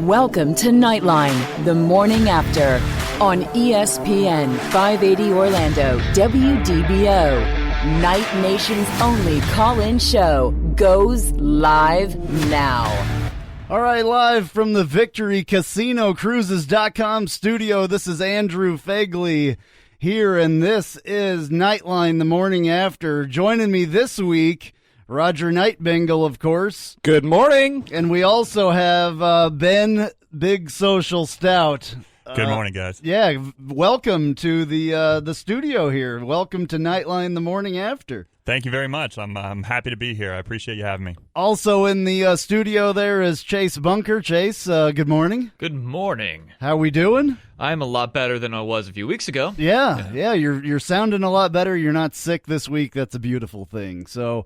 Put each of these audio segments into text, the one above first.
Welcome to Knightline, the morning after, on ESPN 580 Orlando, WDBO. Night Nation's only call-in show goes live now. All right, live from the Victory Casino Cruises.com studio, this is Andrew Phegley here, and this is Knightline, the morning after. Joining me this week, Roger Nightbingle, of course. Good morning. And we also have Ben Big Social Stout. Good morning, guys. Yeah, welcome to the studio here. Welcome to Knightline, the morning after. Thank you very much. I'm happy to be here. I appreciate you having me. Also in the studio there is Chase Bunker. Chase, good morning. Good morning. How we doing? I'm a lot better than I was a few weeks ago. Yeah, you're sounding a lot better. You're not sick this week. That's a beautiful thing. So,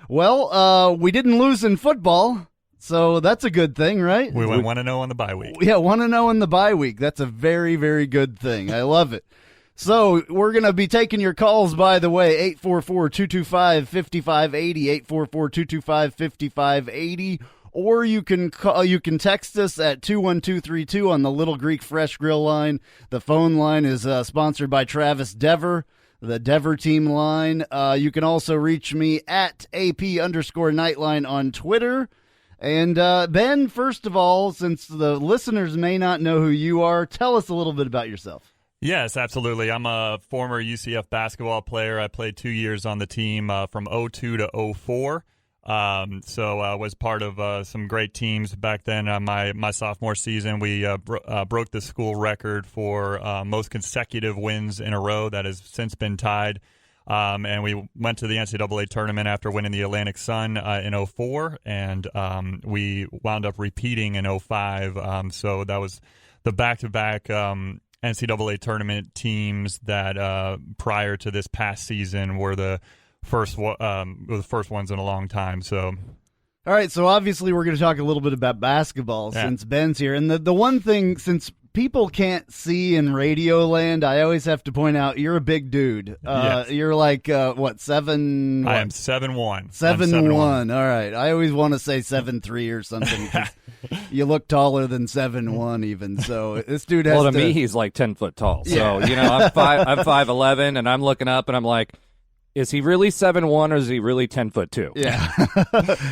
well, we didn't lose in football, so that's a good thing, right? We went 1-0 on the bye week. Yeah, 1-0 in the bye week. That's a very, very good thing. I love it. So we're going to be taking your calls, by the way, 844-225-5580, 844-225-5580, or you can text us at 21232 on the Little Greek Fresh Grill line. The phone line is sponsored by Travis Dever, the Dever team line. You can also reach me at AP_Knightline on Twitter. And Ben, first of all, since the listeners may not know who you are, tell us a little bit about yourself. Yes, absolutely. I'm a former UCF basketball player. I played 2 years on the team from 02 to 04. So I was part of some great teams back then. My sophomore season, we broke the school record for most consecutive wins in a row. That has since been tied. And we went to the NCAA tournament after winning the Atlantic Sun in 04, and we wound up repeating in 05. So that was the back-to-back NCAA tournament teams that prior to this past season were the first ones in a long time. So, all right. So obviously we're going to talk a little bit about basketball since Ben's here, and the one thing, since people can't see in Radio Land, I always have to point out you're a big dude. Yes. You're like what, 7? I am 7'1". 7'1". All right. I always want to say 7'3" or something. You look taller than 7'1" even. So this dude has. Well, to me, he's like 10 foot tall. So I'm 5'11", and I'm looking up, and I'm like, is he really 7'1", or is he really 10'2"? Yeah.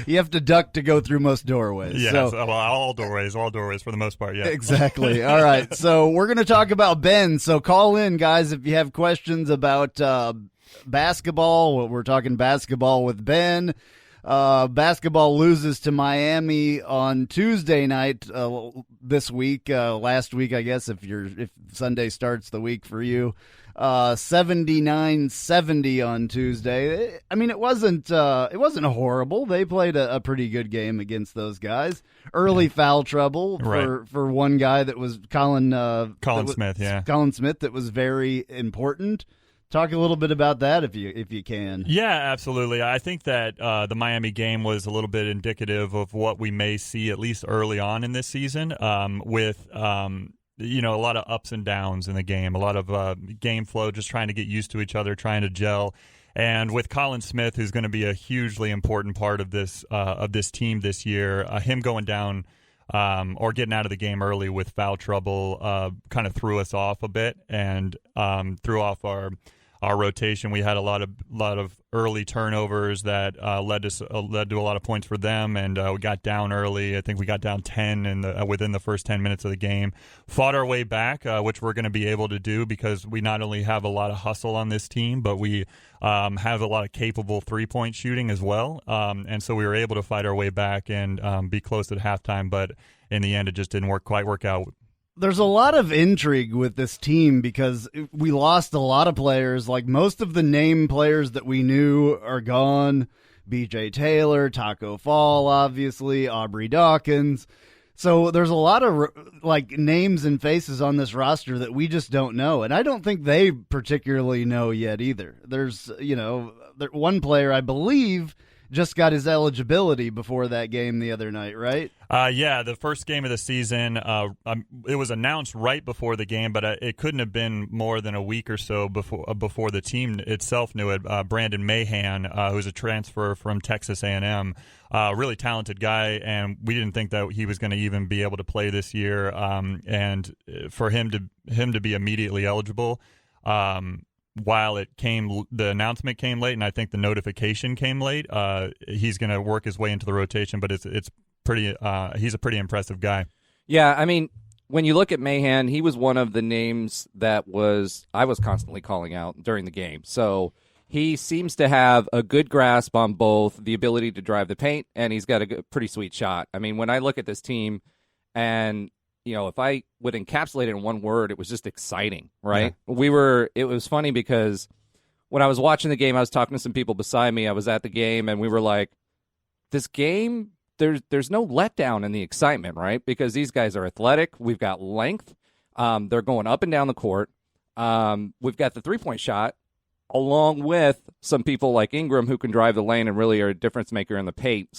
You have to duck to go through most doorways. Yes, so. well, all doorways for the most part, yeah. Exactly. All right, so we're going to talk about Ben. So call in, guys, if you have questions about basketball. We're talking basketball with Ben. Basketball loses to Miami on Tuesday night this week. Last week, I guess, if Sunday starts the week for you. 79-70 on Tuesday. I mean, it wasn't horrible. They played a pretty good game against those guys. Early foul trouble for one guy that was Colin Smith. Yeah, Colin Smith. That was very important. Talk a little bit about that if you can. Yeah, absolutely. I think that the Miami game was a little bit indicative of what we may see at least early on in this season with a lot of ups and downs in the game, a lot of game flow, just trying to get used to each other, trying to gel. And with Colin Smith, who's going to be a hugely important part of this team this year, him going down or getting out of the game early with foul trouble kind of threw us off a bit and threw off our rotation. We had a lot of early turnovers that led to a lot of points for them, and we got down early. I think we got down 10 within the first 10 minutes of the game. Fought our way back, which we're going to be able to do because we not only have a lot of hustle on this team, but we have a lot of capable three-point shooting as well. And so we were able to fight our way back and be close at halftime, but in the end it just didn't quite work out. There's a lot of intrigue with this team because we lost a lot of players. Like most of the name players that we knew are gone. B.J. Taylor, Taco Fall, obviously, Aubrey Dawkins. So there's a lot of names and faces on this roster that we just don't know. And I don't think they particularly know yet either. There's, one player, I believe, just got his eligibility before that game the other night, right? Yeah, the first game of the season, it was announced right before the game, but it couldn't have been more than a week or so before the team itself knew it. Brandon Mahan, who's a transfer from Texas A&M, really talented guy, and we didn't think that he was going to even be able to play this year. And for him to be immediately eligible, while the announcement came late, and I think the notification came late, he's going to work his way into the rotation, but it's pretty. He's a pretty impressive guy. Yeah, I mean, when you look at Mahan, he was one of the names that I was constantly calling out during the game. So he seems to have a good grasp on both the ability to drive the paint, and he's got a pretty sweet shot. I mean, when I look at this team, and if I would encapsulate it in one word, it was just exciting, right? Yeah. It was funny because when I was watching the game, I was talking to some people beside me. I was at the game, and we were like, this game, there's no letdown in the excitement, right? Because these guys are athletic. We've got length. They're going up and down the court. We've got the three-point shot, along with some people like Ingram who can drive the lane and really are a difference maker in the paint.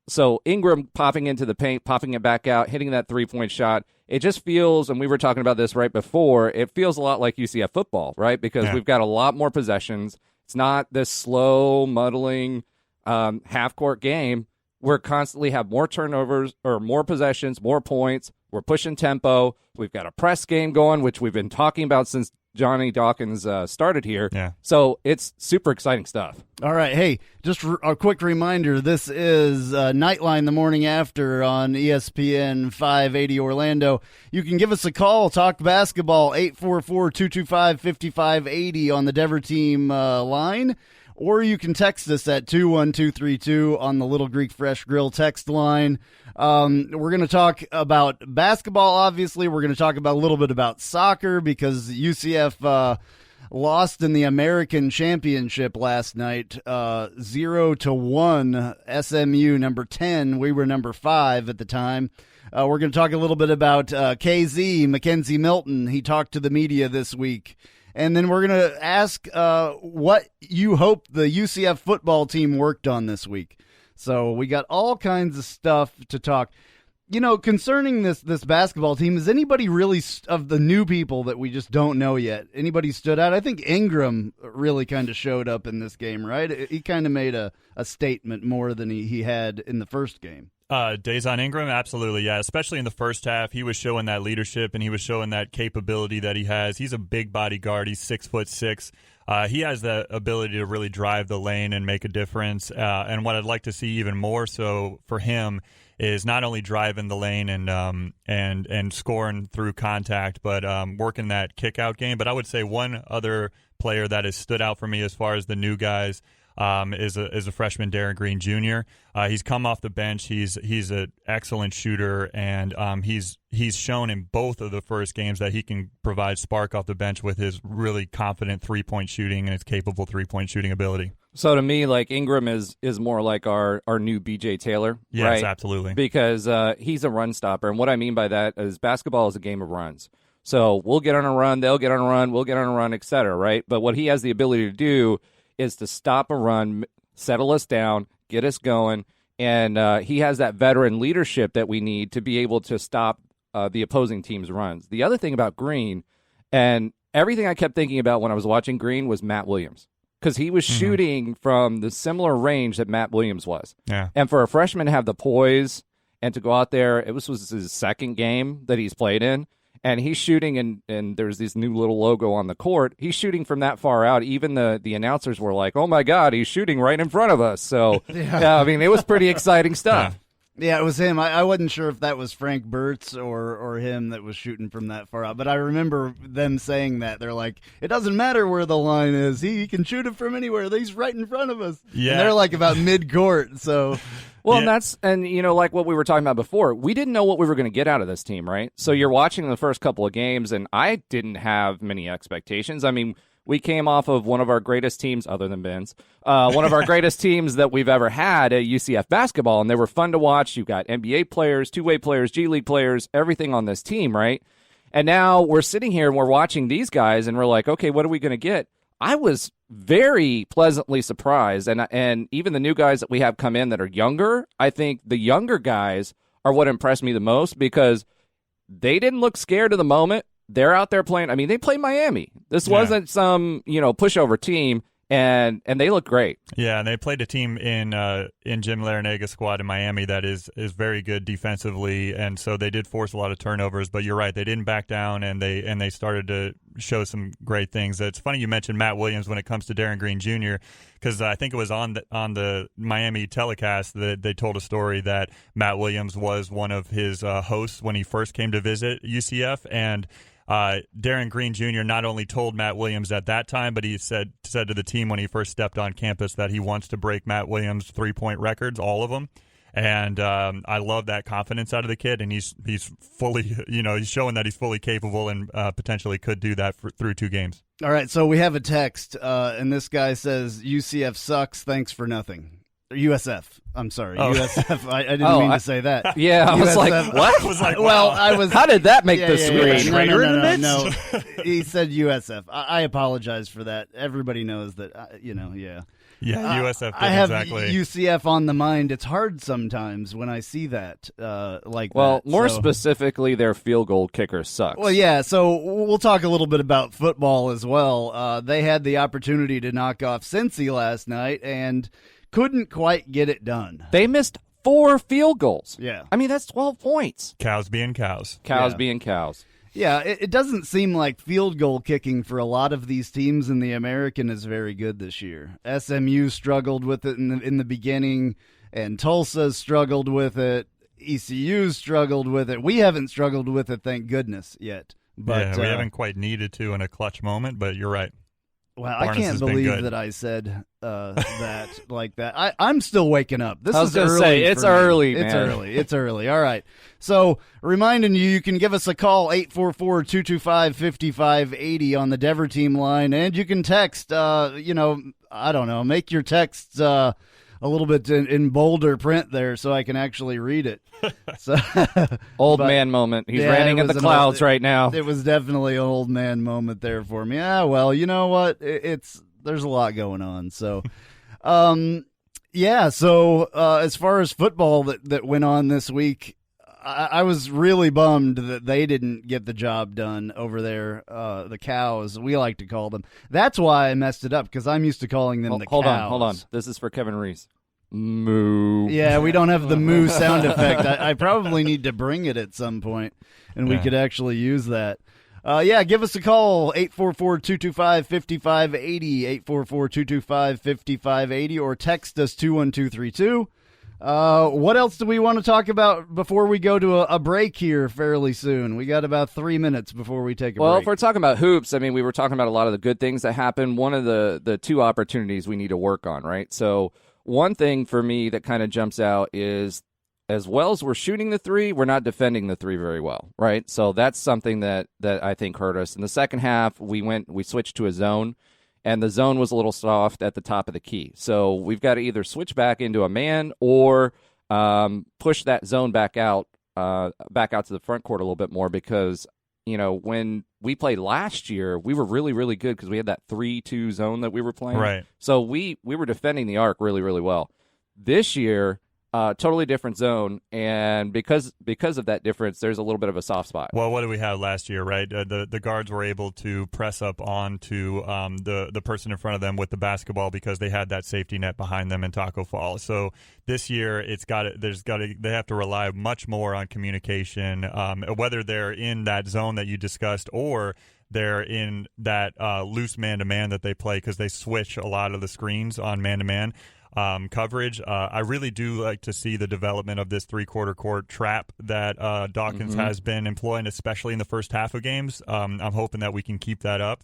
So Ingram popping into the paint, popping it back out, hitting that three-point shot, it just feels, and we were talking about this right before, it feels a lot like UCF football, right? Because we've got a lot more possessions. It's not this slow, muddling half-court game. We're constantly have more turnovers or more possessions, more points. We're pushing tempo. We've got a press game going, which we've been talking about since Johnny Dawkins started here. Yeah. So it's super exciting stuff. All right. Hey, just a quick reminder. This is Knightline the morning after on ESPN 580 Orlando. You can give us a call, talk basketball, 844-225-5580 on the Dever team line. Or you can text us at 21232 on the Little Greek Fresh Grill text line. We're going to talk about basketball, obviously. We're going to talk about a little bit about soccer because UCF lost in the American Championship last night, 0-1. SMU, number 10. We were number 5 at the time. We're going to talk a little bit about KZ, Mackenzie Milton. He talked to the media this week. And then we're going to ask what you hope the UCF football team worked on this week. So we got all kinds of stuff to talk. Concerning this basketball team, is anybody really, of the new people that we just don't know yet, anybody stood out? I think Ingram really kind of showed up in this game, right? He kind of made a statement more than he had in the first game. Dazon Ingram, absolutely, yeah. Especially in the first half, he was showing that leadership and he was showing that capability that he has. He's a big body guard. He's 6'6". He has the ability to really drive the lane and make a difference. And what I'd like to see even more so for him is not only driving the lane and scoring through contact, but working that kick out game. But I would say one other player that has stood out for me as far as the new guys is a freshman, Darren Green Jr. He's come off the bench. He's an excellent shooter, and he's shown in both of the first games that he can provide spark off the bench with his really confident three-point shooting and his capable three-point shooting ability. So to me, like Ingram is more like our new B.J. Taylor, yes, right? Absolutely, because he's a run stopper, and what I mean by that is basketball is a game of runs. So we'll get on a run, they'll get on a run, we'll get on a run, etc. Right? But what he has the ability to do is to stop a run, settle us down, get us going, and he has that veteran leadership that we need to be able to stop the opposing team's runs. The other thing about Green, and everything I kept thinking about when I was watching Green, was Matt Williams, because he was shooting from the similar range that Matt Williams was. Yeah. And for a freshman to have the poise and to go out there, was his second game that he's played in, and he's shooting, and there's this new little logo on the court. He's shooting from that far out. Even the announcers were like, oh, my God, he's shooting right in front of us. So, yeah, I mean, it was pretty exciting stuff. Yeah, it was him. I wasn't sure if that was Frank Burtz or him that was shooting from that far out. But I remember them saying that. They're like, it doesn't matter where the line is. He can shoot it from anywhere. He's right in front of us. Yeah. And they're like about mid-court, so... Well, yeah. And like what we were talking about before, we didn't know what we were going to get out of this team, right? So you're watching the first couple of games, and I didn't have many expectations. I mean, we came off of one of our greatest teams, other than Ben's, one of our greatest teams that we've ever had at UCF basketball, and they were fun to watch. You got NBA players, two-way players, G League players, everything on this team, right? And now we're sitting here and we're watching these guys, and we're like, okay, what are we going to get? I was very pleasantly surprised, and even the new guys that we have come in that are younger, I think the younger guys are what impressed me the most because they didn't look scared of the moment. They're out there playing. I mean, they played Miami. This wasn't some, pushover team, and they look great. Yeah, and they played a team in Jim Larenega's squad in Miami that is very good defensively, and so they did force a lot of turnovers. But you're right, they didn't back down, and they started to show some great things. It's funny you mentioned Matt Williams when it comes to Darren Green Jr. because I think it was on the Miami telecast that they told a story that Matt Williams was one of his hosts when he first came to visit UCF, and Darren Green Jr. not only told Matt Williams at that time, but he said to the team when he first stepped on campus that he wants to break Matt Williams' three-point records, all of them. And I love that confidence out of the kid, and he's fully, he's showing that he's fully capable and potentially could do that through 2 games. All right, so we have a text, and this guy says, UCF sucks, thanks for nothing. USF. I'm sorry, USF. I didn't mean to say that. Yeah, I was like, what? I was like, well, I was. How did that make the screen? No. He said USF. I apologize for that. Everybody knows that. Yeah. Yeah, USF. I have exactly. UCF on the mind. It's hard sometimes when I see that. More specifically, their field goal kicker sucks. Well, yeah. So we'll talk a little bit about football as well. They had the opportunity to knock off Cincy last night and couldn't quite get it done. They missed 4 field goals. Yeah. I mean, that's 12 points. Cows being cows. Cows being cows. Yeah, it doesn't seem like field goal kicking for a lot of these teams in the American is very good this year. SMU struggled with it in the beginning, and Tulsa struggled with it. ECU struggled with it. We haven't struggled with it, thank goodness, yet. But, we haven't quite needed to in a clutch moment, but you're right. Well, Barnes I can't believe that I said that like that. I'm still waking up. This is early. It's early, man. It's early. All right. So, reminding you can give us a call, 844-225-5580 on the Dever team line, and you can text, I don't know, make your texts a little bit in bolder print there so I can actually read it. So, old man moment. He's ranting at the clouds right now. It was definitely an old man moment there for me. Well, you know what? There's a lot going on. So, So as far as football that went on this week, I was really bummed that they didn't get the job done over there. The Cows, we like to call them. That's why I messed it up, because I'm used to calling them the Cows. Hold on. This is for Kevin Reese. Moo. Yeah, we don't have the moo sound effect. I probably need to bring it at some point, and we could actually use that. Give us a call, 844-225-5580, 844-225-5580, or text us 21232. What else do we want to talk about before we go to a break here fairly soon? We got about 3 minutes before we take a break. Well, if we're talking about hoops, I mean, we were talking about a lot of the good things that happened. One of the 2 opportunities we need to work on, right? So one thing for me that kind of jumps out is, as well as we're shooting the 3, we're not defending the 3 very well, right? So that's something that I think hurt us. In the second half, we switched to a zone, and the zone was a little soft at the top of the key. So we've got to either switch back into a man or push that zone back out to the front court a little bit more, because when we played last year, we were really, really good because we had that 3-2 zone that we were playing. Right. So we were defending the arc really, really well. This year, totally different zone, and because of that difference, there's a little bit of a soft spot. Well, what did we have last year, right? The guards were able to press up onto the person in front of them with the basketball because they had that safety net behind them in Taco Fall. So this year, they have to rely much more on communication, whether they're in that zone that you discussed or they're in that loose man-to-man that they play, because they switch a lot of the screens on man-to-man coverage. I really do like to see the development of this 3/4 court trap that Dawkins has been employing, especially in the first half of games. I'm hoping that we can keep that up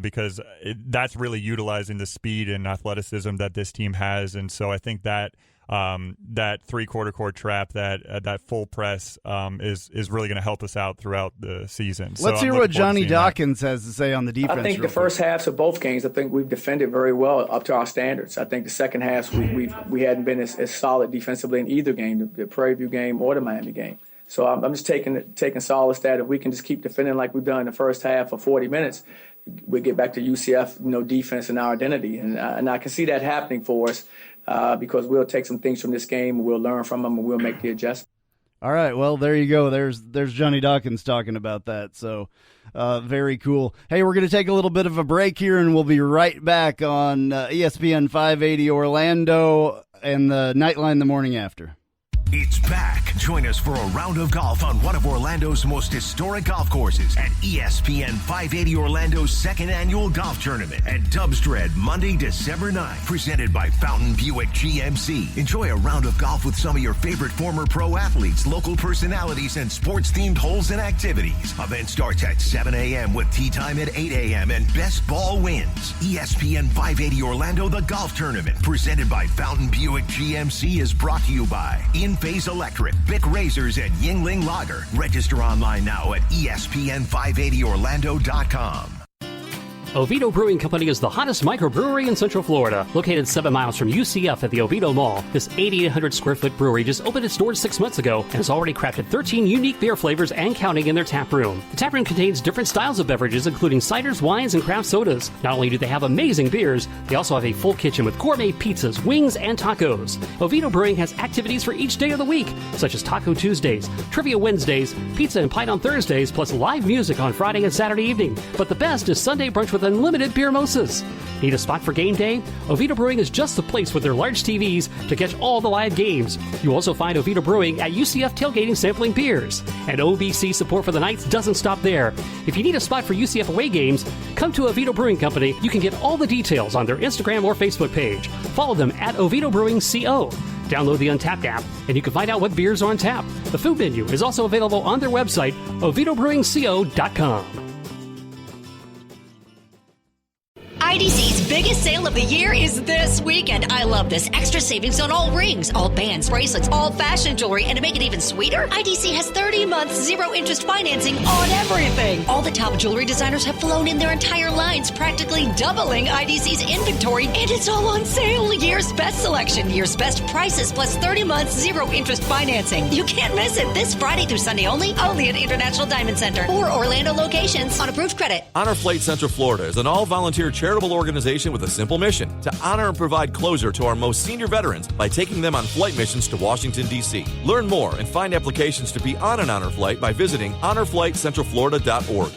because that's really utilizing the speed and athleticism that this team has. And so I think that that 3/4 court trap, that full press is really going to help us out throughout the season. Let's hear what Johnny Dawkins has to say on the defense. I think the first halves of both games, I think we've defended very well up to our standards. I think the second half we hadn't been as solid defensively in either game, the Prairie View game or the Miami game. So I'm just taking solace that if we can just keep defending like we've done in the first half for 40 minutes, we get back to UCF, defense and our identity. And I can see that happening for us because we'll take some things from this game, and we'll learn from them, and we'll make the adjustment. All right, well, there you go. There's Johnny Dawkins talking about that, so very cool. Hey, we're going to take a little bit of a break here, and we'll be right back on ESPN 580 Orlando and the Knightline the morning after. It's back. Join us for a round of golf on one of Orlando's most historic golf courses at ESPN 580 Orlando's second annual golf tournament at Dubstred, Monday, December 9th. Presented by Fountain Buick GMC. Enjoy a round of golf with some of your favorite former pro athletes, local personalities, and sports-themed holes and activities. Event starts at 7 a.m. with tee time at 8 a.m. and best ball wins. ESPN 580 Orlando, the golf tournament. Presented by Fountain Buick GMC is brought to you by Phase Electric, Bic Razors, and Yingling Lager. Register online now at ESPN580Orlando.com. Oviedo Brewing Company is the hottest microbrewery in Central Florida. Located 7 miles from UCF at the Oviedo Mall, this 8,800 square foot brewery just opened its doors 6 months ago and has already crafted 13 unique beer flavors and counting in their tap room. The tap room contains different styles of beverages, including ciders, wines, and craft sodas. Not only do they have amazing beers, they also have a full kitchen with gourmet pizzas, wings, and tacos. Oviedo Brewing has activities for each day of the week, such as Taco Tuesdays, Trivia Wednesdays, Pizza and Pint on Thursdays, plus live music on Friday and Saturday evening. But the best is Sunday brunch with unlimited beer mimosas. Need a spot for game day? Oviedo Brewing is just the place with their large TVs to catch all the live games. You also find Oviedo Brewing at UCF tailgating sampling beers. And OBC support for the Knights doesn't stop there. If you need a spot for UCF away games, come to Oviedo Brewing Company. You can get all the details on their Instagram or Facebook page. Follow them at Oviedo Brewing CO. Download the Untapped app, and you can find out what beers are on tap. The food menu is also available on their website, OviedoBrewingCO.com. IDC's biggest sale of the year is this weekend. I love this. Extra savings on all rings, all bands, bracelets, all fashion jewelry. And to make it even sweeter, IDC has 30 months, zero interest financing on everything. All the top jewelry designers have flown in their entire lines, practically doubling IDC's inventory. And it's all on sale. Year's best selection, year's best prices, plus 30 months, zero interest financing. You can't miss it this Friday through Sunday only at International Diamond Center or Orlando locations on approved credit. Honor Flight Central Florida is an all-volunteer charitable organization with a simple mission: to honor and provide closure to our most senior veterans by taking them on flight missions to Washington, D.C. Learn more and find applications to be on an honor flight by visiting honorflightcentralflorida.org.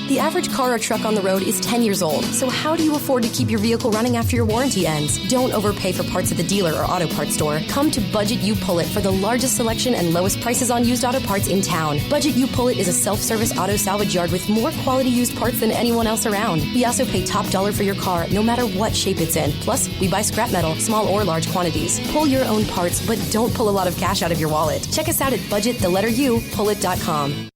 The average car or truck on the road is 10 years old, so how do you afford to keep your vehicle running after your warranty ends? Don't overpay for parts at the dealer or auto parts store. Come to Budget You Pull It for the largest selection and lowest prices on used auto parts in town. Budget You Pull It is a self-service auto salvage yard with more quality used parts than anyone else around. We also pay top dollar for your car, no matter what shape it's in. Plus, we buy scrap metal, small or large quantities. Pull your own parts, but don't pull a lot of cash out of your wallet. Check us out at budgetthelletteru.pullit.com.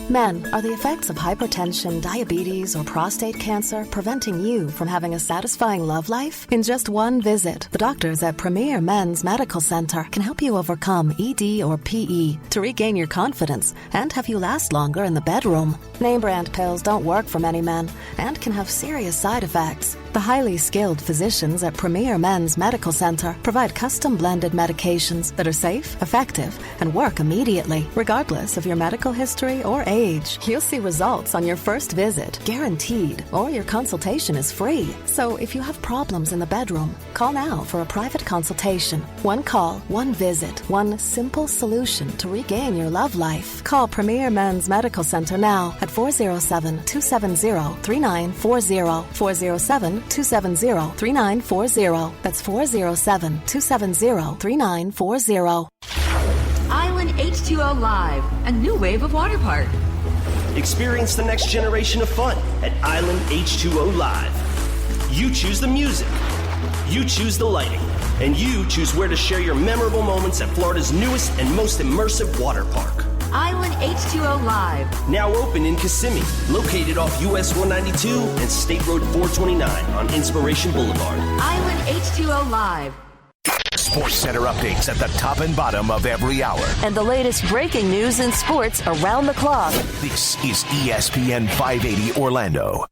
Men, are the effects of hypertension, diabetes, or prostate cancer preventing you from having a satisfying love life? In just one visit, the doctors at Premier Men's Medical Center can help you overcome ED or PE to regain your confidence and have you last longer in the bedroom. Name brand pills don't work for many men and can have serious side effects. The highly skilled physicians at Premier Men's Medical Center provide custom blended medications that are safe, effective, and work immediately, regardless of your medical history or age. You'll see results on your first visit, guaranteed, or your consultation is free. So if you have problems in the bedroom, call now for a private consultation. One call, one visit, one simple solution to regain your love life. Call Premier Men's Medical Center now at 407-270-3940. 407-270-3940. That's 407-270-3940. Island H2O Live, a new wave of water park. Experience the next generation of fun at Island H2O Live. You choose the music, you choose the lighting, and you choose where to share your memorable moments at Florida's newest and most immersive water park. Island H2O Live. Now open in Kissimmee, located off US 192 and State Road 429 on Inspiration Boulevard. Island H2O Live. Sports Center updates at the top and bottom of every hour. And the latest breaking news in sports around the clock. This is ESPN 580 Orlando.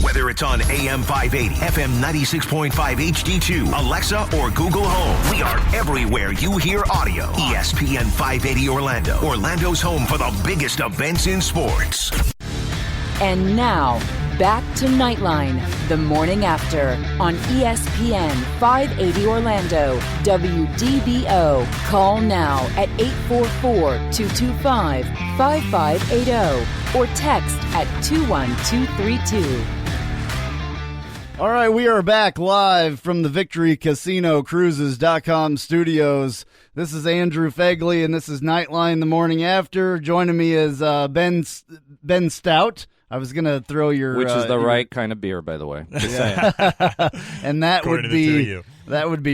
Whether it's on AM 580, FM 96.5 HD2, Alexa, or Google Home, we are everywhere you hear audio. ESPN 580 Orlando, Orlando's home for the biggest events in sports. And now, back to Knightline, the morning after, on ESPN 580 Orlando, WDBO. Call now at 844-225-5580 or text at 21232. All right, we are back live from the Victory Casino Cruises.com studios. This is Andrew Phegley, and this is Knightline the morning after. Joining me is Ben Stout. I was going to throw your... Which is the right kind of beer, by the way. Just saying. And that would be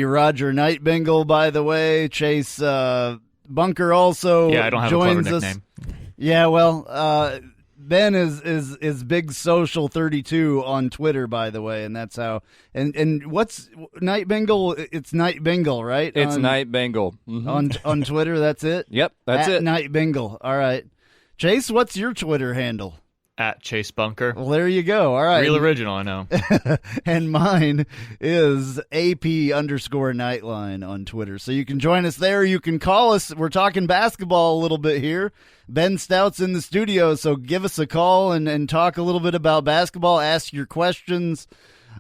Roger Nightbingle, by the way. Chase Bunker also I don't have joins a clever us. nickname. Yeah, well, Ben is Big Social 32 on Twitter, by the way, and that's how. And what's Nightbingle? It's Nightbingle, right? It's Nightbingle. Mm-hmm. On Twitter, that's it? Yep, that's it. Nightbingle. All right. Chase, what's your Twitter handle? At Chase Bunker. Well, there you go. All right. Real original, I know. And mine is AP_Knightline on Twitter. So you can join us there. You can call us. We're talking basketball a little bit here. Ben Stout's in the studio, so give us a call and talk a little bit about basketball. Ask your questions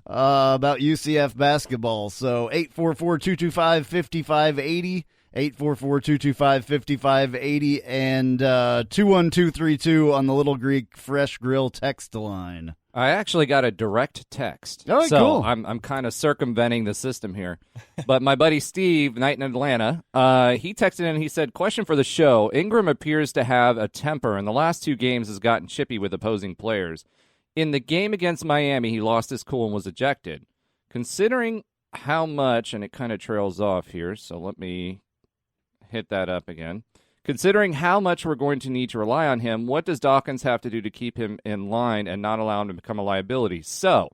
about UCF basketball. So 844-225-5580. 844-225-5580 and 21232 on the Little Greek Fresh Grill text line. I actually got a direct text. Oh, so cool. I'm kind of circumventing the system here. But my buddy Steve, night in Atlanta, he texted in and he said, question for the show. Ingram appears to have a temper, and the last 2 games has gotten chippy with opposing players. In the game against Miami, he lost his cool and was ejected. Considering how much, and it kind of trails off here, so let me hit that up again. Considering how much we're going to need to rely on him, what does Dawkins have to do to keep him in line and not allow him to become a liability? So,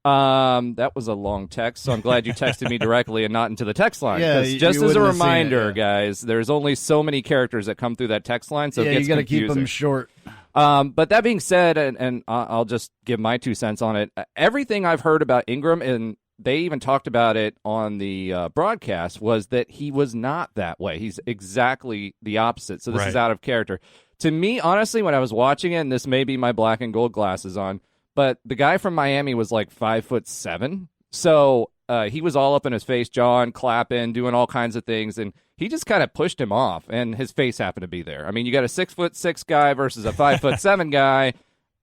that was a long text, so I'm glad you texted me directly and not into the text line. Yeah, just as a reminder, it, yeah. guys, there's only so many characters that come through that text line, so it gets you got to confusing. keep them short. But that being said, and I'll just give my 2 cents on it, everything I've heard about Ingram, and they even talked about it on the broadcast, was that he was not that way. He's exactly the opposite. So this is out of character. To me, honestly, when I was watching it, and this may be my black and gold glasses on, but the guy from Miami was like 5'7". So he was all up in his face, jawing, clapping, doing all kinds of things, and he just kind of pushed him off, and his face happened to be there. I mean, you got a 6'6" guy versus a 5'7" guy.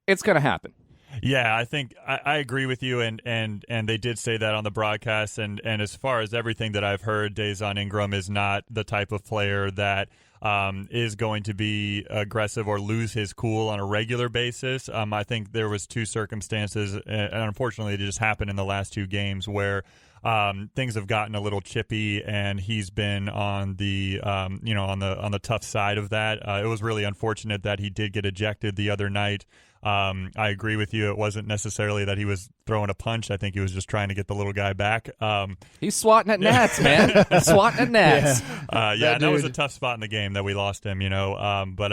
It's going to happen. Yeah, I think I agree with you, and they did say that on the broadcast. And as far as everything that I've heard, Dazon Ingram is not the type of player that is going to be aggressive or lose his cool on a regular basis. I think there was 2 circumstances, and unfortunately, it just happened in the last 2 games where things have gotten a little chippy, and he's been on the on the tough side of that. It was really unfortunate that he did get ejected the other night. I agree with you. It wasn't necessarily that he was throwing a punch. I think he was just trying to get the little guy back. He's swatting at nets, man. He's swatting at nets. That was a tough spot in the game that we lost him. But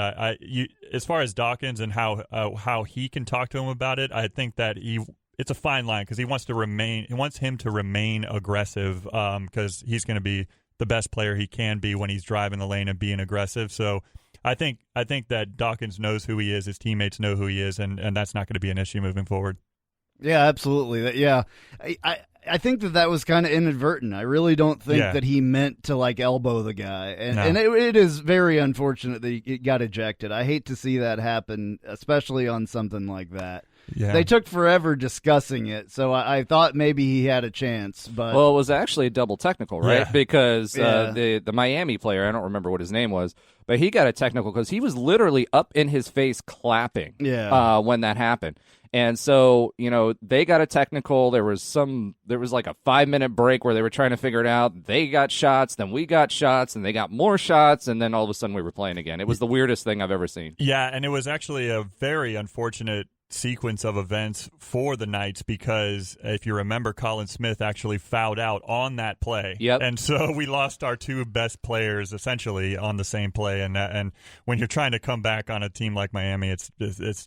as far as Dawkins and how he can talk to him about it, I think that it's a fine line because he wants him to remain aggressive because he's going to be the best player he can be when he's driving the lane and being aggressive. So I think that Dawkins knows who he is, his teammates know who he is, and that's not going to be an issue moving forward. Yeah, absolutely. Yeah, I think that was kind of inadvertent. I really don't think that he meant to elbow the guy, and it is very unfortunate that he got ejected. I hate to see that happen, especially on something like that. Yeah. They took forever discussing it, so I thought maybe he had a chance. But well, it was actually a double technical, right? Yeah. Because the Miami player, I don't remember what his name was, but he got a technical because he was literally up in his face clapping when that happened. And so, they got a technical. There was like a 5-minute break where they were trying to figure it out. They got shots, then we got shots, and they got more shots, and then all of a sudden we were playing again. It was the weirdest thing I've ever seen. Yeah, and it was actually a very unfortunate sequence of events for the Knights because if you remember, Colin Smith actually fouled out on that play. Yep. And so we lost our two best players essentially on the same play. And when you're trying to come back on a team like Miami, it's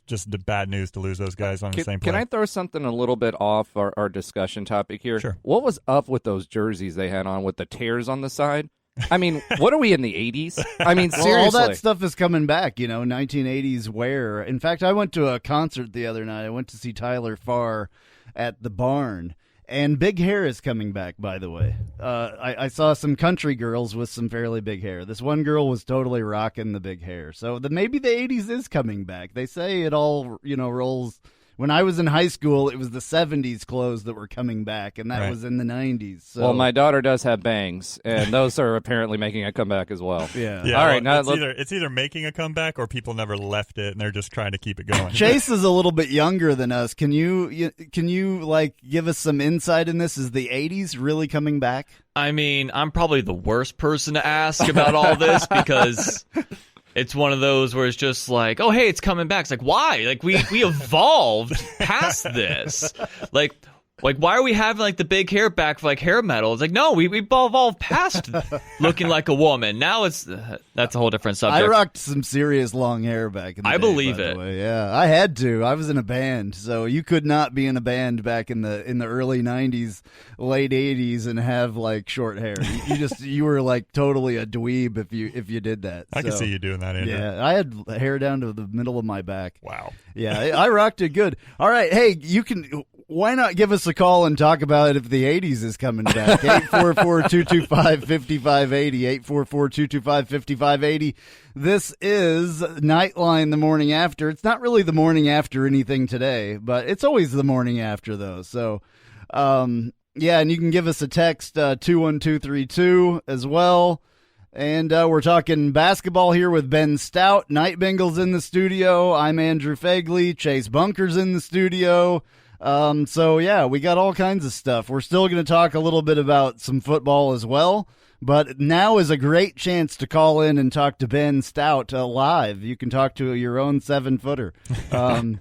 just the bad news to lose those guys on the same play. Can I throw something a little bit off our discussion topic here? Sure. What was up with those jerseys they had on with the tears on the side? I mean, what are we in the 80s? I mean, seriously. Well, all that stuff is coming back, 1980s wear. In fact, I went to a concert the other night. I went to see Tyler Farr at the Barn, and big hair is coming back, by the way. I saw some country girls with some fairly big hair. This one girl was totally rocking the big hair. So maybe the 80s is coming back. They say it all, rolls. When I was in high school, it was the 70s clothes that were coming back, and that was in the 90s. So. Well, my daughter does have bangs, and those are apparently making a comeback as well. Yeah. All right. Now it's either making a comeback or people never left it, and they're just trying to keep it going. Chase is a little bit younger than us. Can you give us some insight in this? Is the 80s really coming back? I mean, I'm probably the worst person to ask about all this because it's one of those where it's just like, oh, hey, it's coming back. It's like, why? Like, we evolved past this. Like, why are we having, like, the big hair back for, like, hair metal? It's like, no, we evolved past looking like a woman. Now that's a whole different subject. I rocked some serious long hair back in the day, believe by it. the way. Yeah, I had to. I was in a band, so you could not be in a band back in the early 90s, late 80s and have, like, short hair. You were, like, totally a dweeb if you did that. I can see you doing that, Andrew. Yeah, I had hair down to the middle of my back. Wow. Yeah, I rocked it good. All right, hey, why not give us a call and talk about if the 80s is coming back? 844-225-5580, 844-225-5580. This is Knightline the morning after. It's not really the morning after anything today, but it's always the morning after, though. So, and you can give us a text, 21232 as well. And we're talking basketball here with Ben Stout. Night Bengals in the studio. I'm Andrew Phegley. Chase Bunker's in the studio. We got all kinds of stuff. We're still going to talk a little bit about some football as well, but now is a great chance to call in and talk to Ben Stout live. You can talk to your own 7-footer. And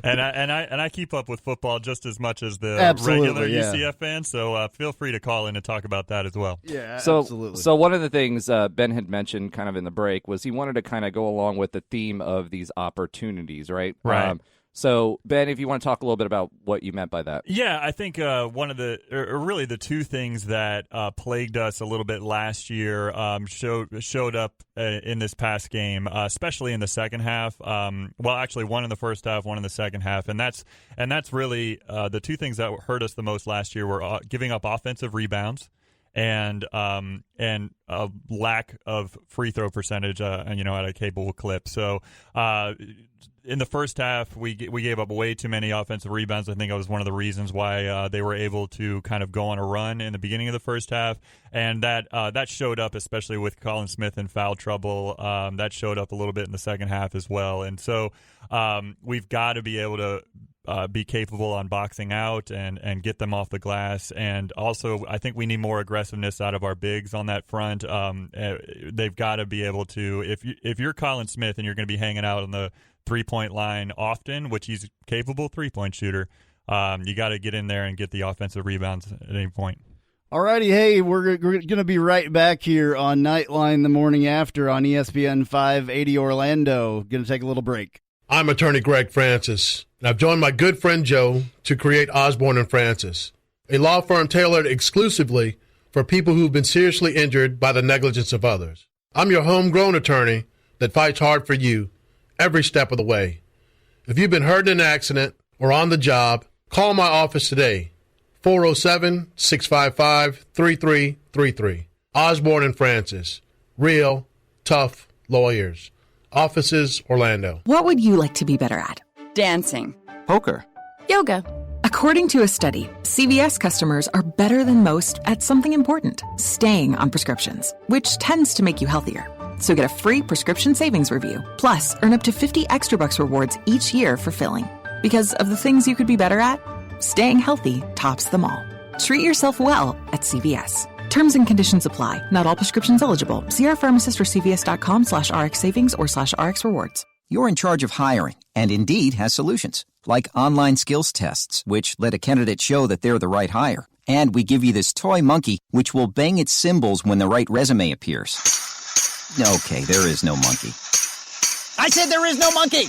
I keep up with football just as much as the regular UCF fan, so feel free to call in and talk about that as well. Yeah, absolutely. So one of the things Ben had mentioned kind of in the break was he wanted to kind of go along with the theme of these opportunities, right? Right. So, Ben, if you want to talk a little bit about what you meant by that. Yeah, I think one of really the two things that plagued us a little bit last year showed up in this past game, especially in the second half. Actually, one in the first half, one in the second half, and that's really the two things that hurt us the most last year were giving up offensive rebounds and a lack of free throw percentage, at a capable clip. So. In the first half, we gave up way too many offensive rebounds. I think that was one of the reasons why they were able to kind of go on a run in the beginning of the first half, and that showed up, especially with Colin Smith in foul trouble. That showed up a little bit in the second half as well, and so we've got to be able to be capable on boxing out and get them off the glass. And also, I think we need more aggressiveness out of our bigs on that front. They've got to be able to, if you're Colin Smith and you're going to be hanging out on the three-point line often, which he's capable three-point shooter, you got to get in there and get the offensive rebounds at any point. All righty, hey, we're going to be right back here on Knightline the morning after on ESPN 580 Orlando. Going to take a little break. I'm attorney Greg Francis, and I've joined my good friend Joe to create Osborne & Francis, a law firm tailored exclusively for people who've been seriously injured by the negligence of others. I'm your homegrown attorney that fights hard for you every step of the way. If you've been hurt in an accident or on the job, call my office today, 407-655-3333. Osborne & Francis, real, tough lawyers. Offices, Orlando. What would you like to be better at? Dancing. Poker. Yoga. According to a study, CVS customers are better than most at something important, staying on prescriptions, which tends to make you healthier. So get a free prescription savings review. Plus, earn up to $50 extra bucks rewards each year for filling. Because of the things you could be better at, staying healthy tops them all. Treat yourself well at CVS. Terms and conditions apply. Not all prescriptions eligible. See our pharmacist or cvs.com/rx savings or /rx rewards. You're in charge of hiring, and Indeed has solutions, like online skills tests, which let a candidate show that they're the right hire. And we give you this toy monkey, which will bang its cymbals when the right resume appears. Okay, there is no monkey. I said there is no monkey!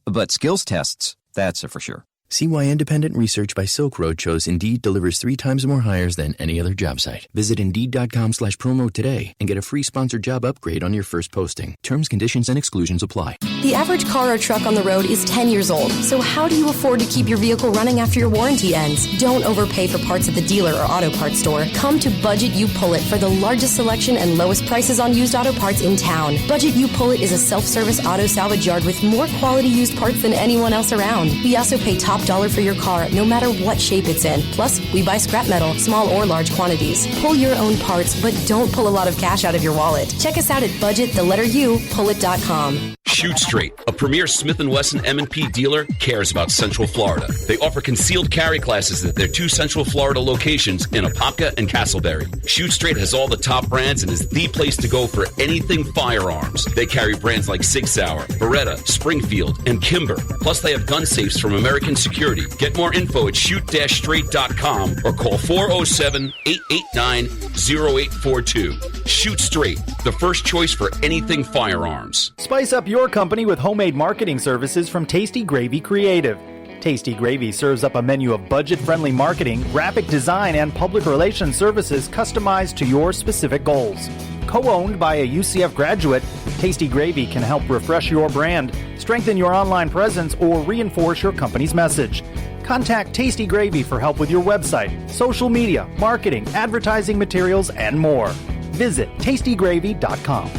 But skills tests, that's a for sure. See why independent research by Silk Road shows Indeed delivers 3 times more hires than any other job site. Visit Indeed.com/promo today and get a free sponsored job upgrade on your first posting. Terms, conditions, and exclusions apply. The average car or truck on the road is 10 years old. So how do you afford to keep your vehicle running after your warranty ends? Don't overpay for parts at the dealer or auto parts store. Come to Budget You Pull It for the largest selection and lowest prices on used auto parts in town. Budget You Pull It is a self-service auto salvage yard with more quality used parts than anyone else around. We also pay top dollar for your car, no matter what shape it's in. Plus, we buy scrap metal, small or large quantities. Pull your own parts, but don't pull a lot of cash out of your wallet. Check us out at budget.pullit.com. Shoot Straight, a premier Smith & Wesson M&P dealer, cares about Central Florida. They offer concealed carry classes at their 2 Central Florida locations in Apopka and Castleberry. Shoot Straight has all the top brands and is the place to go for anything firearms. They carry brands like Sig Sauer, Beretta, Springfield, and Kimber. Plus, they have gun safes from American Security. Get more info at shoot-straight.com or call 407-889-0842. Shoot Straight, the first choice for anything firearms. Spice up your company with homemade marketing services from Tasty Gravy Creative. Tasty Gravy serves up a menu of budget-friendly marketing, graphic design, and public relations services customized to your specific goals. Co-owned by a UCF graduate, Tasty Gravy can help refresh your brand, strengthen your online presence, or reinforce your company's message. Contact Tasty Gravy for help with your website, social media, marketing, advertising materials, and more. Visit tastygravy.com.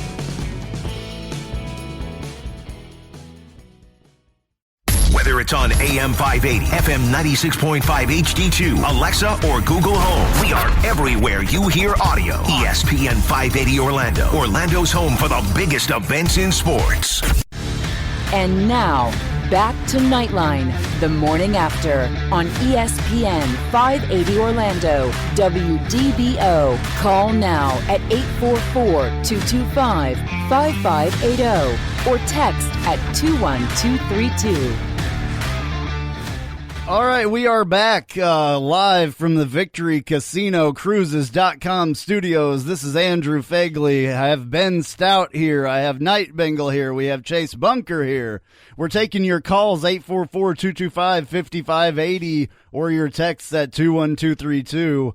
Whether it's on AM 580, FM 96.5 HD2, Alexa, or Google Home, we are everywhere you hear audio. ESPN 580 Orlando, Orlando's home for the biggest events in sports. And now, back to Knightline, the morning after, on ESPN 580 Orlando, WDBO. Call now at 844-225-5580 or text at 21232. All right, we are back live from the Victory Casino Cruises.com studios. This is Andrew Phegley. I have Ben Stout here. I have Night Bengal here. We have Chase Bunker here. We're taking your calls, 844-225-5580, or your texts at 21232.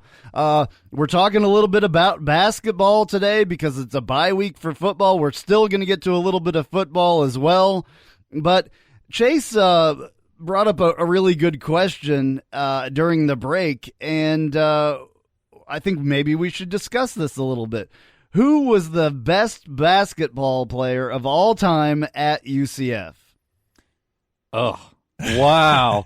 We're talking a little bit about basketball today because it's a bye week for football. We're still going to get to a little bit of football as well. But Chase brought up a really good question during the break, and I think maybe we should discuss this a little bit. Who was the best basketball player of all time at UCF? Oh, wow.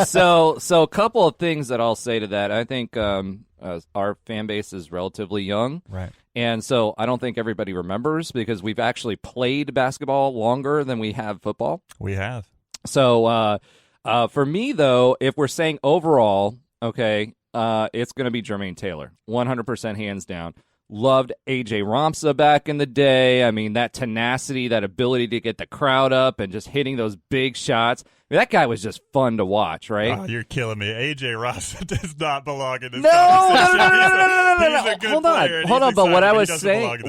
So a couple of things that I'll say to that. I think our fan base is relatively young. Right. And so I don't think everybody remembers because we've actually played basketball longer than we have football. We have. So for me, though, if we're saying overall, okay, it's going to be Jermaine Taylor, 100% hands down. Loved A.J. Ramsa back in the day. I mean, that tenacity, that ability to get the crowd up and just hitting those big shots. I mean, that guy was just fun to watch, right? Oh, you're killing me. A.J. Ramsa does not belong in this conversation. No. He's a good player. Hold on. But what I was saying,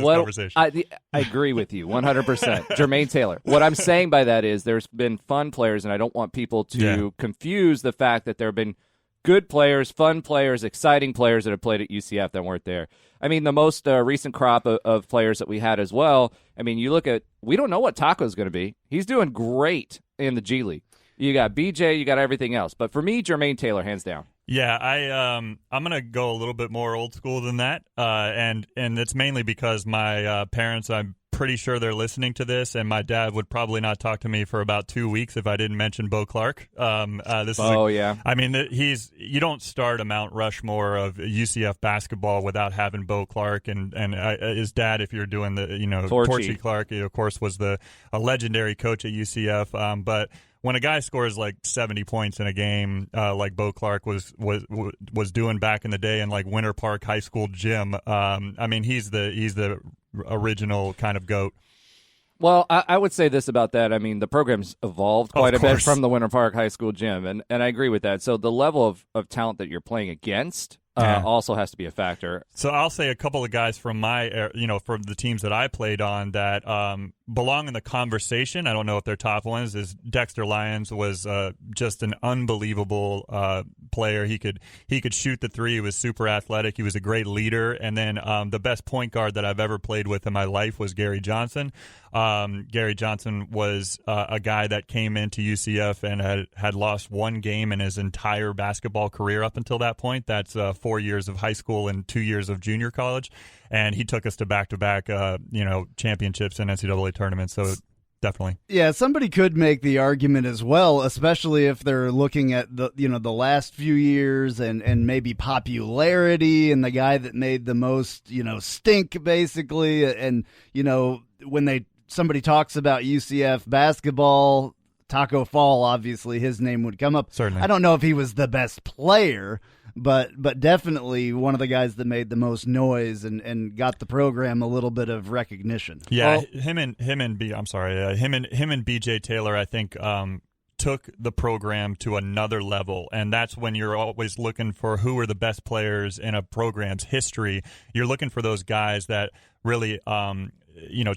I agree with you 100%. Jermaine Taylor. What I'm saying by that is there's been fun players, and I don't want people to confuse the fact that there have been good players, fun players, exciting players that have played at UCF that weren't there. I mean, the most recent crop of players that we had as well, I mean, you look at, we don't know what Taco's going to be. He's doing great in the G League. You got BJ, you got everything else. But for me, Jermaine Taylor, hands down. Yeah, I'm going to go a little bit more old school than that, and it's mainly because my parents, I'm pretty sure they're listening to this, and my dad would probably not talk to me for about 2 weeks if I didn't mention Bo Clark. I mean, you don't start a Mount Rushmore of UCF basketball without having Bo Clark, and his dad, if you're doing the, Torchy Clark, of course, was a legendary coach at UCF, but when a guy scores like 70 points in a game, like Bo Clark was doing back in the day in like Winter Park High School gym, I mean, he's the original kind of GOAT. Well, I would say this about that. I mean, the program's evolved quite a bit from the Winter Park High School gym, and I agree with that. So the level of talent that you're playing against also has to be a factor. So I'll say a couple of guys from from the teams that I played on that belong in the conversation. I don't know if they're top ones. Is Dexter Lyons was just an unbelievable player. He could shoot the three. He was super athletic. He was a great leader. And then the best point guard that I've ever played with in my life was Gary Johnson. Gary Johnson was a guy that came into UCF and had lost one game in his entire basketball career up until that point. That's 4 years of high school and 2 years of junior college, and he took us to back-to-back championships and NCAA tournaments. So definitely, yeah. Somebody could make the argument as well, especially if they're looking at the last few years and maybe popularity and the guy that made the most stink basically, and when somebody talks about UCF basketball, Taco Fall, obviously his name would come up. Certainly. I don't know if he was the best player, but definitely one of the guys that made the most noise and got the program a little bit of recognition. Yeah, him and BJ Taylor, I think, took the program to another level, and that's when you're always looking for who are the best players in a program's history. You're looking for those guys that really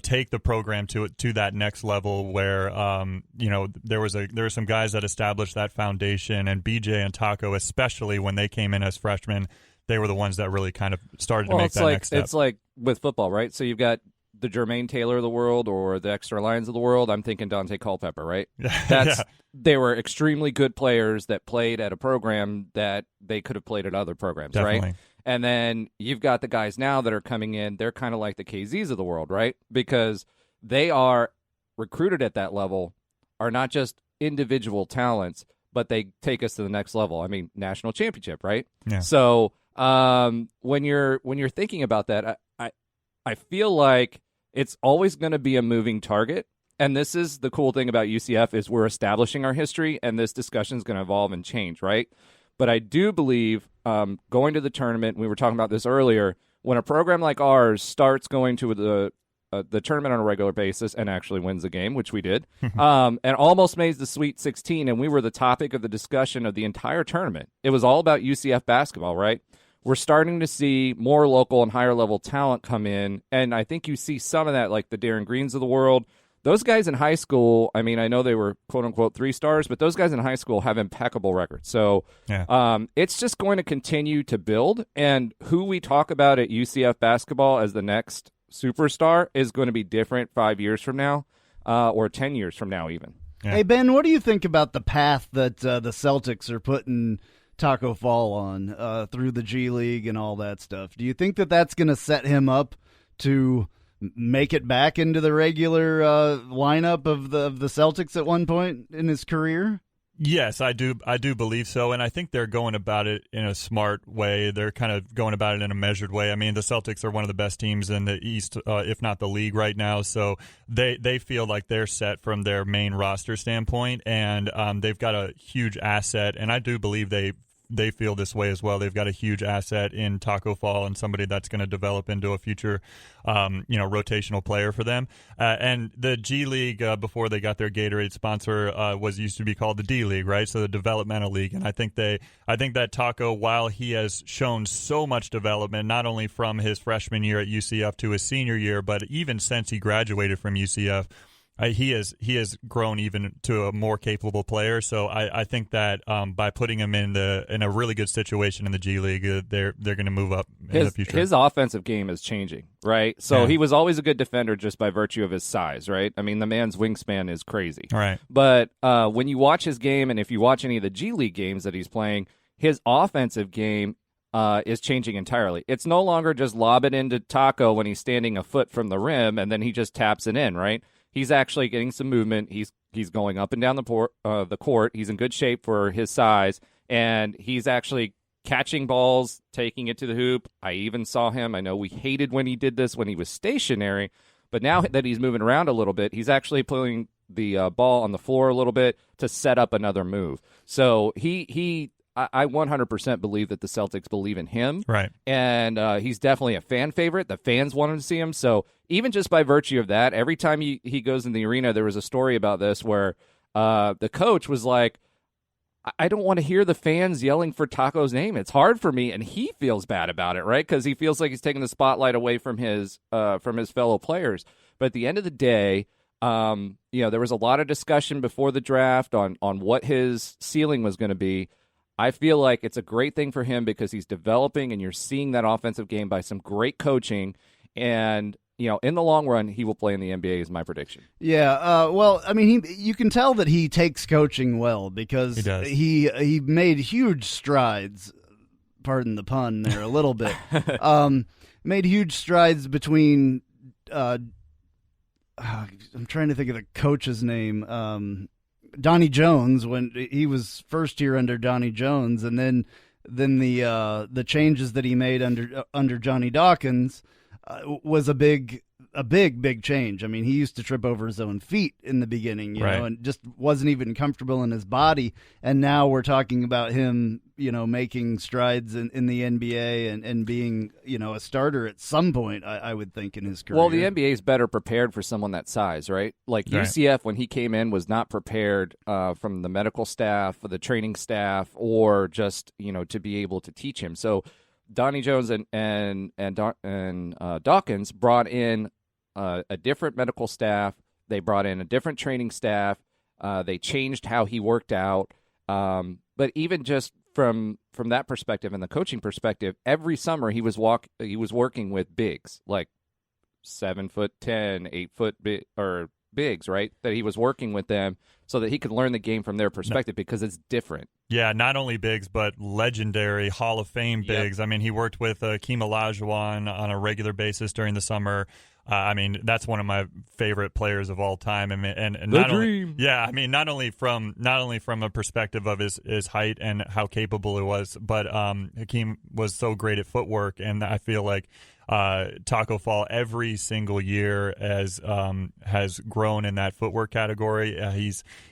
take the program to that next level where there were some guys that established that foundation, and BJ and Taco, especially when they came in as freshmen, they were the ones that really kind of started to make that next step. It's like with football, right? So you've got the Jermaine Taylor of the world or the Dexter Lyons of the world. I'm thinking Dante Culpepper, right? They were extremely good players that played at a program that they could have played at other programs, Definitely. Right? And then you've got the guys now that are coming in. They're kind of like the KZs of the world, right? Because they are recruited at that level, are not just individual talents, but they take us to the next level. I mean, national championship, right? Yeah. So when you're thinking about that, I feel like it's always going to be a moving target. And this is the cool thing about UCF is we're establishing our history, and this discussion is going to evolve and change, right? But I do believe going to the tournament, we were talking about this earlier, when a program like ours starts going to the tournament on a regular basis and actually wins the game, which we did, and almost made the Sweet 16, and we were the topic of the discussion of the entire tournament. It was all about UCF basketball, right? We're starting to see more local and higher level talent come in, and I think you see some of that, like the Darren Greens of the world. Those guys in high school, I mean, I know they were quote-unquote 3 stars, but those guys in high school have impeccable records. So it's just going to continue to build, and who we talk about at UCF basketball as the next superstar is going to be different 5 years from now or 10 years from now even. Yeah. Hey, Ben, what do you think about the path that the Celtics are putting Taco Fall on through the G League and all that stuff? Do you think that that's going to set him up to make it back into the regular lineup of the Celtics at one point in his career? Yes, I do believe so, and I think they're going about it in a smart way. They're kind of going about it in a measured way. I mean, the Celtics are one of the best teams in the East, if not the league right now, so they feel like they're set from their main roster standpoint, and they've got a huge asset, and I do believe they feel this way as well. They've got a huge asset in Taco Fall and somebody that's going to develop into a future, rotational player for them. And the G League, before they got their Gatorade sponsor, used to be called the D League, right? So the developmental league. And I think that Taco, while he has shown so much development, not only from his freshman year at UCF to his senior year, but even since he graduated from UCF, he has grown even to a more capable player. So I think that by putting him in a really good situation in the G League, they're going to move up in the future. His offensive game is changing, right? So he was always a good defender just by virtue of his size, right? I mean, the man's wingspan is crazy. Right. But when you watch his game, and if you watch any of the G League games that he's playing, his offensive game is changing entirely. It's no longer just lob it into Taco when he's standing a foot from the rim, and then he just taps it in, right? He's actually getting some movement. He's going up and down the court. He's in good shape for his size, and he's actually catching balls, taking it to the hoop. I even saw him. I know we hated when he did this when he was stationary, but now that he's moving around a little bit, he's actually putting the ball on the floor a little bit to set up another move. So he I 100% believe that the Celtics believe in him. Right. And he's definitely a fan favorite. The fans want to see him. So even just by virtue of that, every time he goes in the arena, there was a story about this where the coach was like, I don't want to hear the fans yelling for Taco's name. It's hard for me, and he feels bad about it, right? Because he feels like he's taking the spotlight away from his fellow players. But at the end of the day, there was a lot of discussion before the draft on what his ceiling was going to be. I feel like it's a great thing for him because he's developing, and you're seeing that offensive game by some great coaching. And in the long run, he will play in the NBA is my prediction. Yeah, well, I mean, you can tell that he takes coaching well because he made huge strides, pardon the pun there a little bit, made huge strides between, I'm trying to think of the coach's name, Donnie Jones, when he was first year under Donnie Jones, and then the changes that he made under Johnny Dawkins, was a big change. I mean, he used to trip over his own feet in the beginning, you know, and just wasn't even comfortable in his body. And now we're talking about him, making strides in the NBA and being, a starter at some point, I would think, in his career. Well, the NBA is better prepared for someone that size, right? Like UCF, when he came in, was not prepared from the medical staff, the training staff, or just, to be able to teach him. So Donnie Jones and Dawkins brought in a different medical staff. They brought in a different training staff. They changed how he worked out. But even just from that perspective and the coaching perspective, every summer he was working with bigs, like 7'10", 8 bigs, right? That he was working with them so that he could learn the game from their perspective because it's different. Yeah, not only bigs, but legendary Hall of Fame bigs. I mean, he worked with Akeem Olajuwon on a regular basis during the summer. I mean, that's one of my favorite players of all time. And not only, I mean, not only from a perspective of his height and how capable he was, but Hakeem was so great at footwork, and I feel like Taco Fall every single year has grown in that footwork category.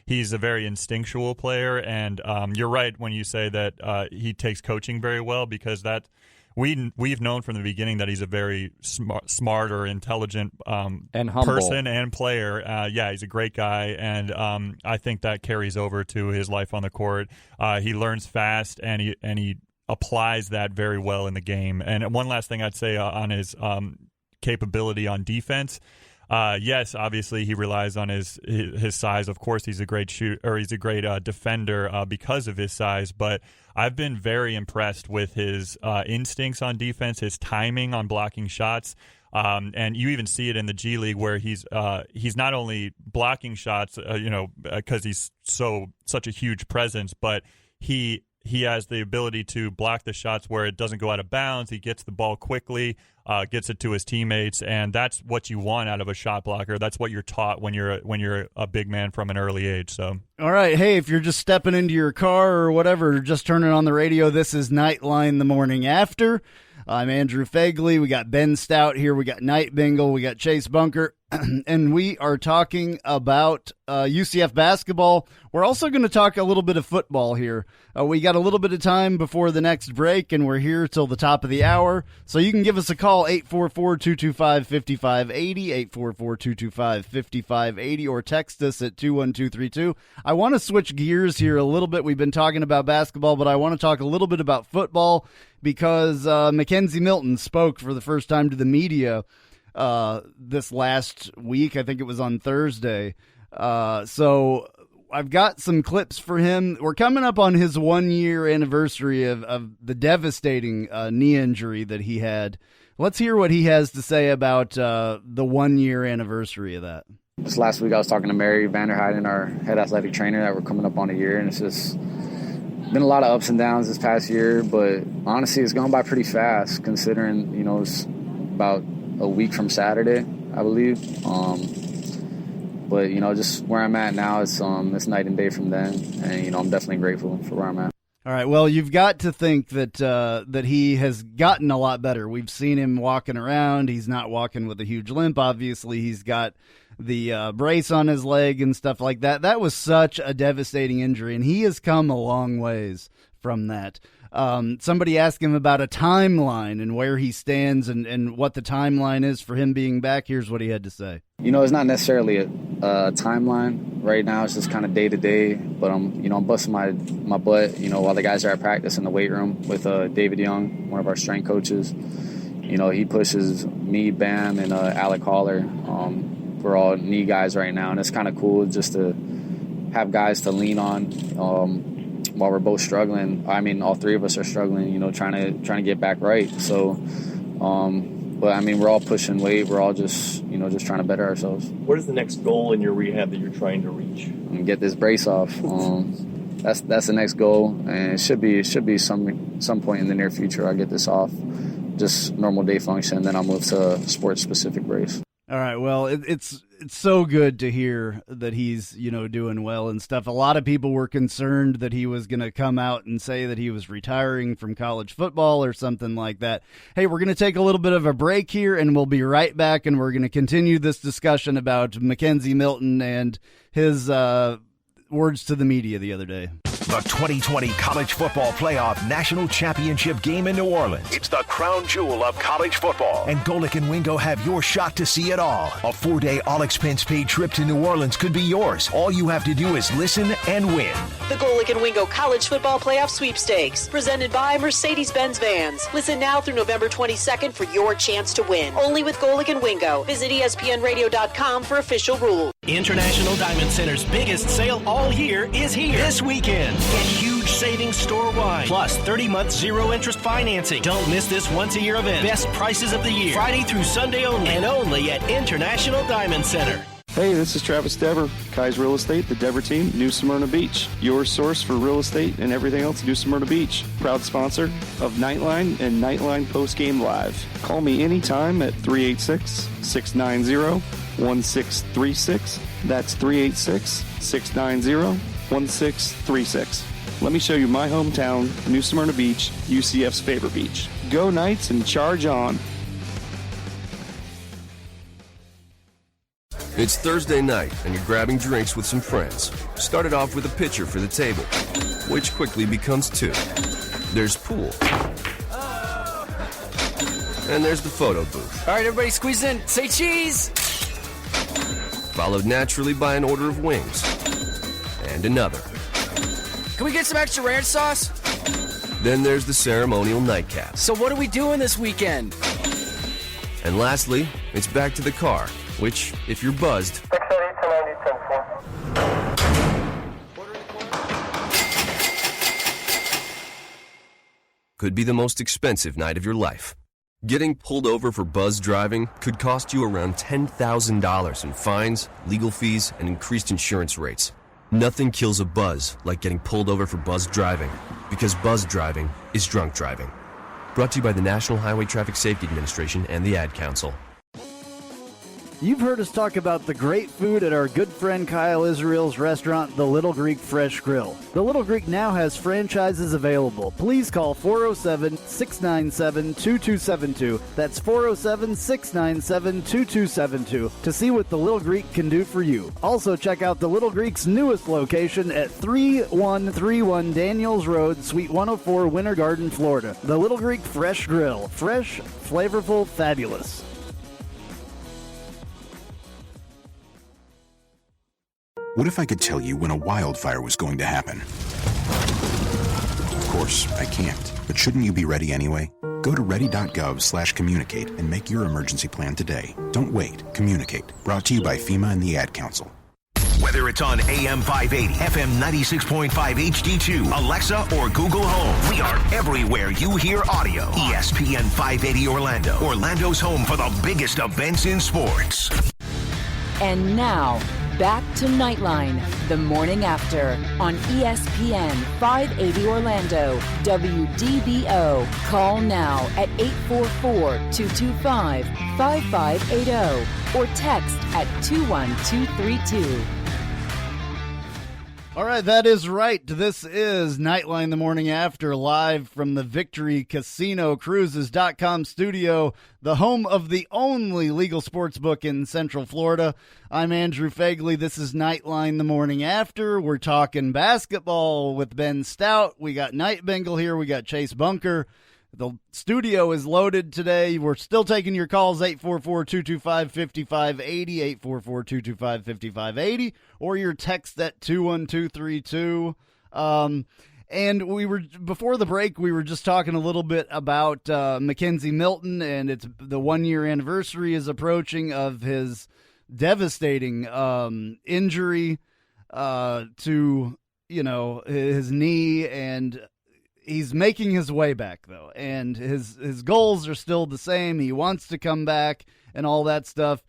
He's a very instinctual player, and you're right when you say that he takes coaching very well, because that we've known from the beginning that he's a very smart or intelligent and humble person and player. He's a great guy, and I think that carries over to his life on the court. He learns fast, and he applies that very well in the game. And one last thing I'd say on his capability on defense. Yes, obviously he relies on his size. Of course, he's a great he's a great defender because of his size. But I've been very impressed with his instincts on defense, his timing on blocking shots. And you even see it in the G League, where he's not only blocking shots, because he's such a huge presence, but he has the ability to block the shots where it doesn't go out of bounds. He gets the ball quickly, gets it to his teammates, and that's what you want out of a shot blocker. That's what you're taught when you're a big man from an early age. So, all right, hey, if you're just stepping into your car or whatever, just turning on the radio, this is Knightline the morning after. I'm Andrew Phegley. We got Ben Stout here. We got Night Bingle. We got Chase Bunker. And we are talking about UCF basketball. We're also going to talk a little bit of football here. We got a little bit of time before the next break, and we're here till the top of the hour. So you can give us a call, 844-225-5580, 844-225-5580, or text us at 21232. I want to switch gears here a little bit. We've been talking about basketball, but I want to talk a little bit about football because Mackenzie Milton spoke for the first time to the media this last week. I think it was on Thursday. So I've got some clips for him. We're coming up on his 1-year anniversary of the devastating knee injury that he had. Let's hear what he has to say about the 1-year anniversary of that. This last week I was talking to Mary Vanderheiden, our head athletic trainer, that we're coming up on a year, and it's just been a lot of ups and downs this past year, but honestly it's gone by pretty fast considering, it's about a week from Saturday, I believe. But just where I'm at now, it's night and day from then, and I'm definitely grateful for where I'm at. All right, well, you've got to think that he has gotten a lot better. We've seen him walking around. He's not walking with a huge limp. Obviously, he's got the brace on his leg and stuff like that. That was such a devastating injury, and he has come a long ways from that. Somebody asked him about a timeline and where he stands and what the timeline is for him being back. Here's what he had to say. It's not necessarily a timeline right now. It's just kind of day to day. But I'm busting my butt, while the guys are at practice in the weight room with David Young, one of our strength coaches. He pushes me, Bam, and Alec Haller. We're all knee guys right now, and it's kind of cool just to have guys to lean on while we're both struggling. I mean, all three of us are struggling, trying to get back right. So, but I mean, we're all pushing weight. We're all just trying to better ourselves. What is the next goal in your rehab that you're trying to reach? And get this brace off. That's the next goal, and it should be some point in the near future. I'll get this off, just normal day function, then I'll move to a sports-specific brace. All right, well, it's so good to hear that he's, doing well and stuff. A lot of people were concerned that he was going to come out and say that he was retiring from college football or something like that. Hey, we're going to take a little bit of a break here, and we'll be right back, and we're going to continue this discussion about Mackenzie Milton and his words to the media the other day. The 2020 College Football Playoff National Championship game in New Orleans. It's the crown jewel of college football. And Golic and Wingo have your shot to see it all. A 4-day all-expense-paid trip to New Orleans could be yours. All you have to do is listen and win. The Golic and Wingo College Football Playoff Sweepstakes, presented by Mercedes-Benz Vans. Listen now through November 22nd for your chance to win. Only with Golic and Wingo. Visit ESPNradio.com for official rules. International Diamond Center's biggest sale all year is here this weekend. Get huge savings store-wide, plus 30-month zero-interest financing. Don't miss this once-a-year event. Best prices of the year, Friday through Sunday only, and only at International Diamond Center. Hey, this is Travis Dever, Kai's Real Estate, the Dever team, New Smyrna Beach. Your source for real estate and everything else New Smyrna Beach. Proud sponsor of Knightline and Knightline Postgame Live. Call me anytime at 386-690-1636. That's 386-690-1636. Let me show you my hometown, New Smyrna Beach, UCF's favorite beach. Go Knights and charge on. It's Thursday night, and you're grabbing drinks with some friends. Started off with a pitcher for the table, which quickly becomes two. There's pool. And there's the photo booth. All right, everybody squeeze in. Say cheese! Followed naturally by an order of wings. And another. Can we get some extra ranch sauce? Then there's the ceremonial nightcap. So what are we doing this weekend? And lastly, it's back to the car, which, if you're buzzed, could be the most expensive night of your life. Getting pulled over for buzz driving could cost you around $10,000 in fines, legal fees, and increased insurance rates. Nothing kills a buzz like getting pulled over for buzz driving, because buzz driving is drunk driving. Brought to you by the National Highway Traffic Safety Administration and the Ad Council. You've heard us talk about the great food at our good friend Kyle Israel's restaurant, The Little Greek Fresh Grill. The Little Greek now has franchises available. Please call 407-697-2272. That's 407-697-2272 to see what The Little Greek can do for you. Also, check out The Little Greek's newest location at 3131 Daniels Road, Suite 104, Winter Garden, Florida. The Little Greek Fresh Grill. Fresh, flavorful, fabulous. What if I could tell you when a wildfire was going to happen? Of course, I can't. But shouldn't you be ready anyway? Go to ready.gov/communicate and make your emergency plan today. Don't wait. Communicate. Brought to you by FEMA and the Ad Council. Whether it's on AM 580, FM 96.5 HD2, Alexa, or Google Home, we are everywhere you hear audio. ESPN 580 Orlando, Orlando's home for the biggest events in sports. And now, back to Knightline, the morning after, on ESPN 580 Orlando, WDBO. Call now at 844-225-5580 or text at 21232. All right, that is right. This is Knightline the morning after, live from the Victory Casino Cruises.com studio, the home of the only legal sports book in Central Florida. I'm Andrew Phegley. This is Knightline the morning after. We're talking basketball with Ben Stout. We got Night Bengal here. We got Chase Bunker. The studio is loaded today. We're still taking your calls, 844-225-5580, 844-225-5580, or your text at 21232. And before the break, we were just talking a little bit about Mackenzie Milton, and it's the 1-year anniversary is approaching of his devastating injury to, his knee, and he's making his way back, though, and his goals are still the same. He wants to come back and all that stuff.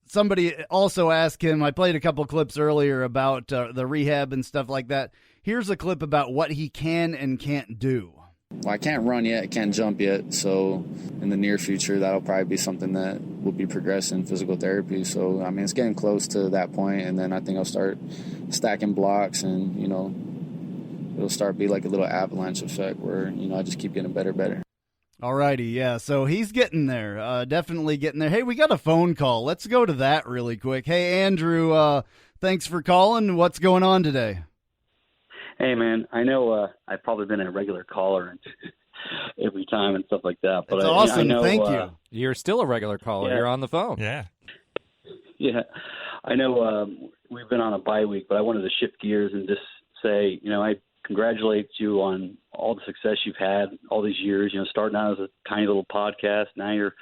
Somebody also asked him, I played a couple clips earlier about the rehab and stuff like that. Here's a clip about what he can and can't do. Well, I can't run yet, can't jump yet, so in the near future, that'll probably be something that will be progressing physical therapy. So, I mean, it's getting close to that point, and then I think I'll start stacking blocks and, it'll start be like a little avalanche effect where, I just keep getting better. All righty, yeah, so he's getting there, definitely getting there. Hey, we got a phone call. Let's go to that really quick. Hey, Andrew, thanks for calling. What's going on today? Hey, man, I know I've probably been a regular caller every time and stuff like that. But That's awesome. I know, thank you. You're still a regular caller. Yeah. You're on the phone. Yeah. Yeah, I know we've been on a bye week, but I wanted to shift gears and just say, I congratulate you on all the success you've had all these years, starting out as a tiny little podcast. Now you're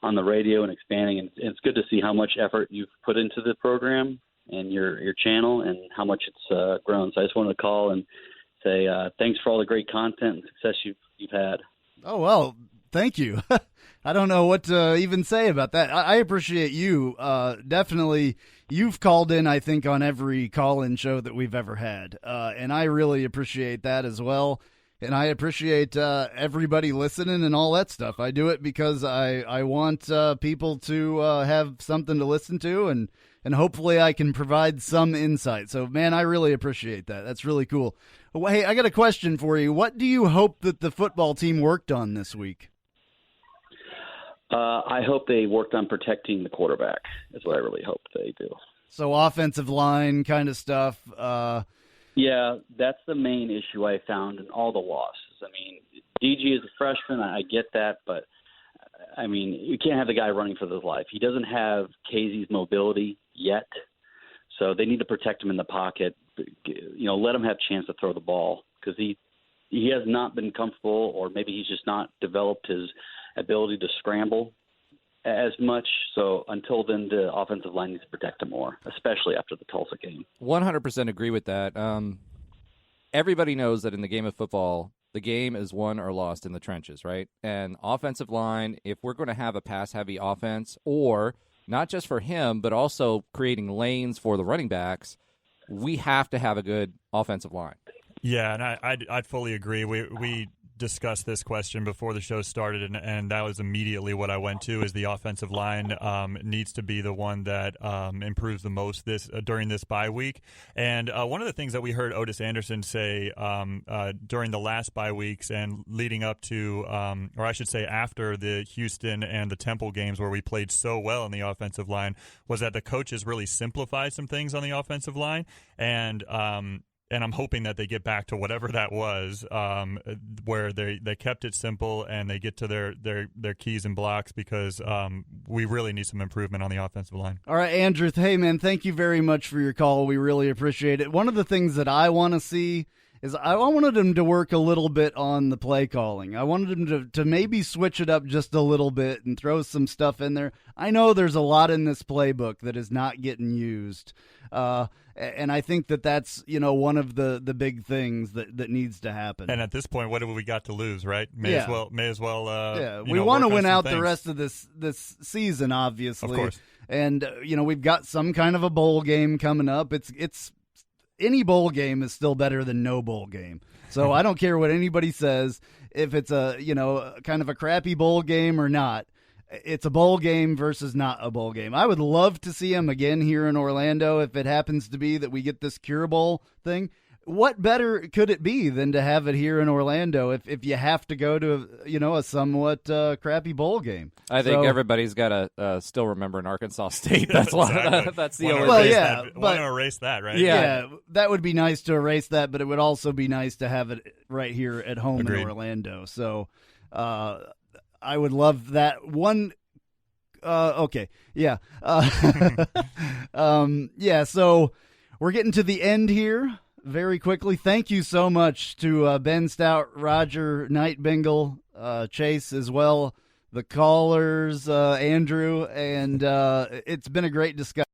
on the radio and expanding, and it's good to see how much effort you've put into the program and your channel and how much it's grown. So I just wanted to call and say thanks for all the great content and success you've had. Oh, well, thank you. I don't know what to even say about that. I appreciate you. Definitely, you've called in, I think, on every call-in show that we've ever had, and I really appreciate that as well. And I appreciate everybody listening and all that stuff. I do it because I want people to have something to listen to, and hopefully I can provide some insight. So, man, I really appreciate that. That's really cool. Hey, I got a question for you. What do you hope that the football team worked on this week? I hope they worked on protecting the quarterback is what I really hope they do. So offensive line kind of stuff. Yeah, that's the main issue I found in all the losses. I mean, DG is a freshman. I get that, but, I mean, you can't have the guy running for his life. He doesn't have Casey's mobility yet, so they need to protect him in the pocket. Let him have a chance to throw the ball because he has not been comfortable, or maybe he's just not developed his ability to scramble as much. So until then, the offensive line needs to protect him more, especially after the Tulsa game. 100% agree with that. Everybody knows that in the game of football, the game is won or lost in the trenches, right? And offensive line, if we're going to have a pass-heavy offense, or not just for him, but also creating lanes for the running backs, we have to have a good offensive line. Yeah, and I'd fully agree. We discussed this question before the show started, and that was immediately what I went to, is the offensive line needs to be the one that improves the most during this bye week. And one of the things that we heard Otis Anderson say during the last bye weeks and leading up to, or I should say after the Houston and the Temple games where we played so well in the offensive line, was that the coaches really simplified some things on the offensive line. And I'm hoping that they get back to whatever that was, where they kept it simple and they get to their keys and blocks, because we really need some improvement on the offensive line. All right, Andrew, hey, man, thank you very much for your call. We really appreciate it. One of the things that I want to see is I wanted him to work a little bit on the play calling. I wanted him to maybe switch it up just a little bit and throw some stuff in there. I know there's a lot in this playbook that is not getting used. And I think that's, one of the big things that needs to happen. And at this point, what have we got to lose, right? May as well. We want to win out the rest of this season, obviously. Of course. And we've got some kind of a bowl game coming up. It's any bowl game is still better than no bowl game. So I don't care what anybody says, if it's a kind of a crappy bowl game or not. it's a bowl game versus not a bowl game. I would love to see him again here in Orlando if it happens to be that we get this Cure Bowl thing. What better could it be than to have it here in Orlando if you have to go to a somewhat crappy bowl game? I think everybody's got to still remember an Arkansas State. That's exactly. That's the only. Well, yeah, want to erase that, right? Yeah, that would be nice to erase that, but it would also be nice to have it right here at home Agreed. in Orlando. So I would love that one. Okay, yeah, yeah. So we're getting to the end here. Very quickly, thank you so much to Ben Stout, Roger, Knight Bingle, Chase as well, the callers, Andrew, and it's been a great discussion.